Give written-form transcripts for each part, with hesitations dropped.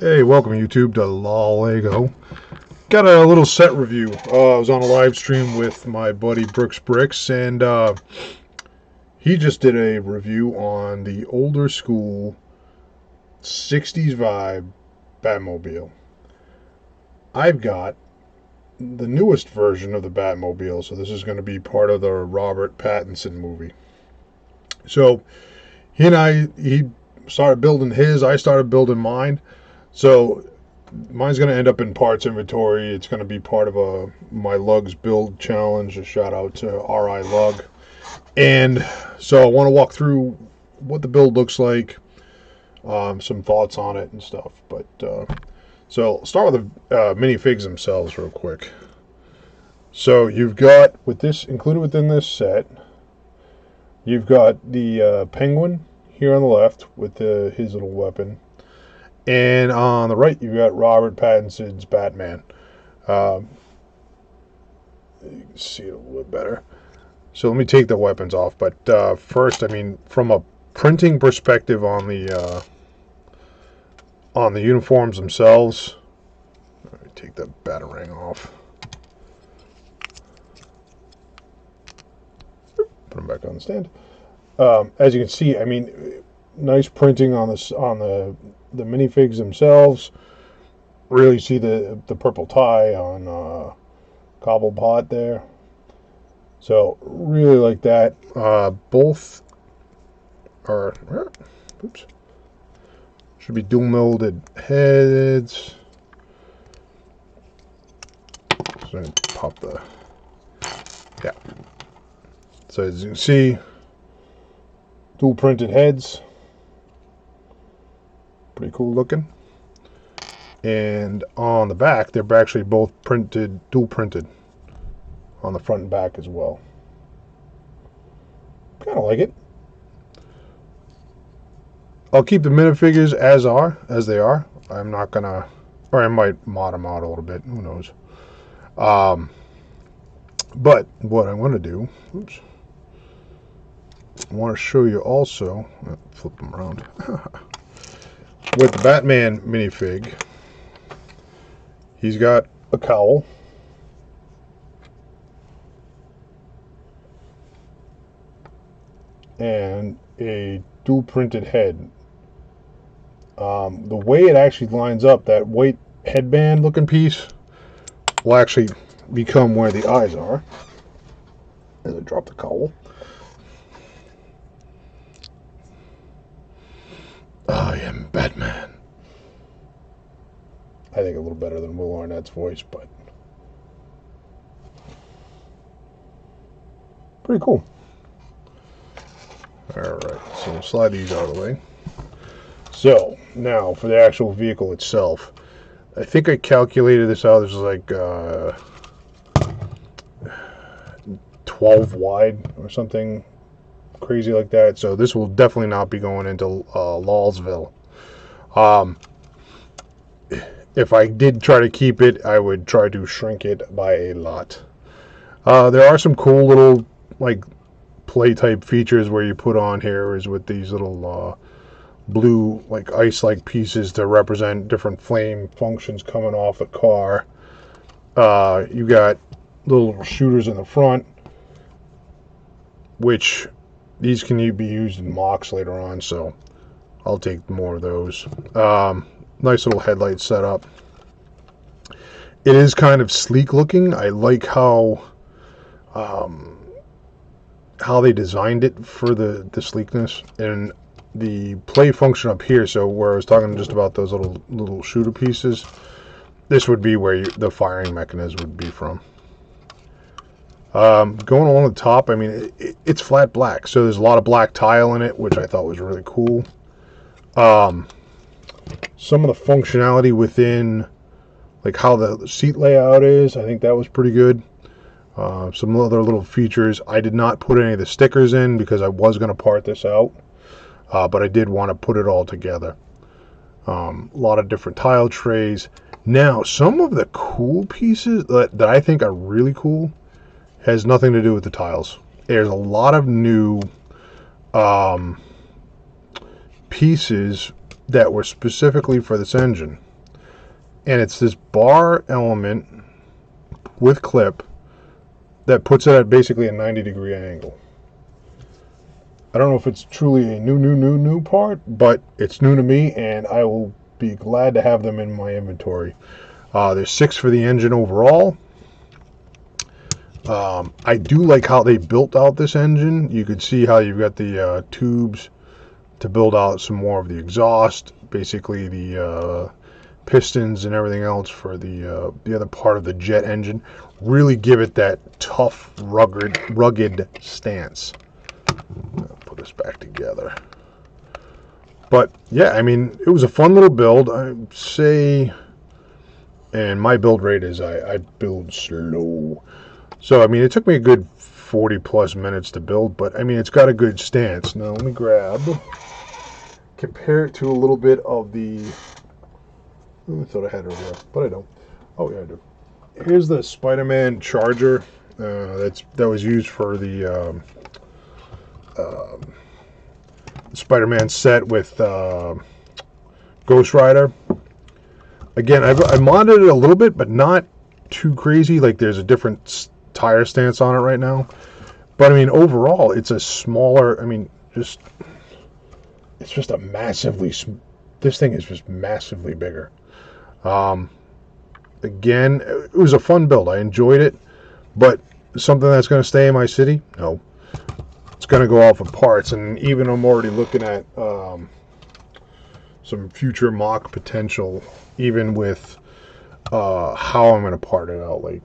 Hey, welcome YouTube to Lego. Got a little set review. I was on a live stream with my buddy Brooks Bricks, and he just did a review on the older school 60s vibe Batmobile. I've got the newest version of the Batmobile, so this is going to be part of the Robert Pattinson movie. So he started building his, I started building mine. So mine's going to end up in parts inventory. It's going to be part of my Lugs build challenge. A shout out to RI Lug. And so I want to walk through what the build looks like, some thoughts on it and stuff. But so I'll start with the minifigs themselves real quick. So you've got, with this included within this set, you've got the penguin here on the left with his little weapon. And on the right, you've got Robert Pattinson's Batman. You can see it a little bit better. So let me take the weapons off. But first, I mean, from a printing perspective on the uniforms themselves, let me take the batarang off. Put them back on the stand. As you can see, I mean, nice printing on this the minifigs themselves. Really see the purple tie on Cobblepot there. So really like that. Both are oops. Should be dual molded heads. So I'm gonna pop the So as you can see, dual printed heads. Pretty cool looking. And on the back, they're actually both dual printed on the front and back as well. Kind of like it. I'll keep the minifigures as they are. I'm not gonna, or I might mod them out a little bit. Who knows? But what I'm gonna do, oops, I want to show you also. Flip them around. With the Batman minifig, he's got a cowl, and a dual printed head. The way it actually lines up, that white headband looking piece will actually become where the eyes are. As I drop the cowl. I am Batman. I think a little better than Will Arnett's voice, but pretty cool. Alright, so we'll slide these out of the way. So, now for the actual vehicle itself. I think I calculated this out. This is like 12 wide or something crazy like that. So this will definitely not be going into Lawsville. If I did try to keep it, I would try to shrink it by a lot. There are some cool little like play type features where you put on here is with these little blue like ice like pieces to represent different flame functions coming off a car. You got little shooters in the front, which these can be used in mocks later on, so I'll take more of those. Nice little headlight setup. It is kind of sleek looking. I like how they designed it for the sleekness and the play function up here. So where I was talking just about those little shooter pieces, this would be where the firing mechanism would be from. Going along the top, I mean, it's flat black, so there's a lot of black tile in it, which I thought was really cool. Some of the functionality within, like how the seat layout is, I think that was pretty good. Some other little features. I did not put any of the stickers in because I was going to part this out, but I did want to put it all together. A lot of different tile trays. Now, some of the cool pieces that I think are really cool has nothing to do with the tiles. There's a lot of new pieces that were specifically for this engine. and it's this bar element with clip that puts it at basically a 90-degree angle. I don't know if it's truly a new part, but it's new to me, and I will be glad to have them in my inventory. There's 6 for the engine overall. I do like how they built out this engine. You can see how you've got the tubes to build out some more of the exhaust, basically the pistons and everything else for the other part of the jet engine. Really give it that tough, rugged stance. I'll put this back together. But yeah, I mean, it was a fun little build. I'd say, and my build rate is I build slow. So, I mean, it took me a good 40 plus minutes to build, but I mean, it's got a good stance. Now, let me compare it to a little bit of the, I thought I had it over there, but I don't. Oh, yeah, I do. Here's the Spider-Man Charger that was used for the Spider-Man set with Ghost Rider. Again, I modded it a little bit, but not too crazy. Like, there's a different tire stance on it right now. But, I mean, overall, it's a smaller, I mean, it's just a massively, this thing is just massively bigger. Again, it was a fun build. I enjoyed it. But something that's going to stay in my city? No. It's going to go off of parts, and even I'm already looking at some future mock potential, even with how I'm going to part it out. Like,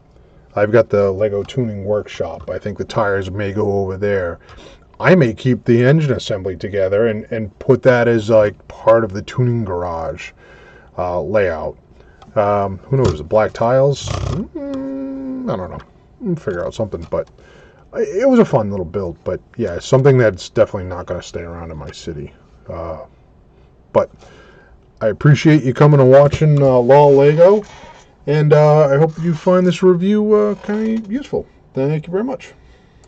I've got the Lego tuning workshop. I think the tires may go over there. I may keep the engine assembly together and put that as like part of the tuning garage layout. Who knows? The black tiles? I don't know. We'll figure out something, but it was a fun little build. But yeah, something that's definitely not going to stay around in my city. But I appreciate you coming and watching LOL Lego, and I hope you find this review kind of useful. Thank you very much.